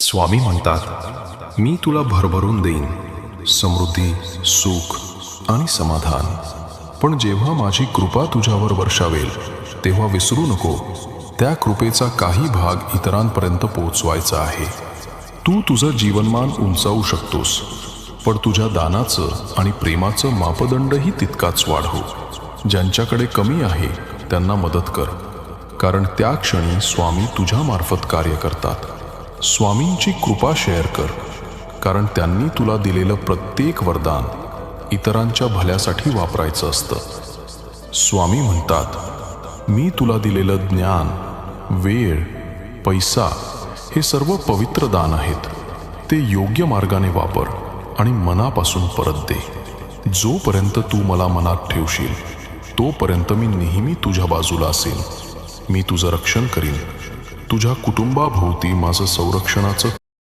स्वामी म्हणतात, मी तुला भरभरून देईन समृद्धी, सुख आणि समाधान. पण जेव्हा माझी कृपा तुझ्यावर वर्षावेल तेव्हा विसरू नको, त्या कृपेचा काही भाग इतरांपर्यंत पोहोचवायचा आहे. तू तुझं जीवनमान उंचावू शकतोस, पण तुझ्या दानाचं आणि प्रेमाचं मापदंडही तितकाच वाढवू. ज्यांच्याकडे कमी आहे त्यांना मदत कर, कारण त्या क्षणी स्वामी तुझ्या मार्फत कार्य करतात. स्वामींची कृपा शेअर कर, कारण त्यांनी तुला दिलेलं प्रत्येक वरदान इतरांच्या भल्यासाठी वापरायचं असतं. स्वामी म्हणतात, मी तुला दिलेलं ज्ञान, वेळ, पैसा हे सर्व पवित्र दान आहेत. ते योग्य मार्गाने वापर आणि मनापासून परत दे. जोपर्यंत तू मला मनात ठेवशील तोपर्यंत मी नेहमी तुझ्या बाजूला असेन. मी तुझं रक्षण करीन. तुझ्या कुटुंबाभोवती माझं संरक्षणाचं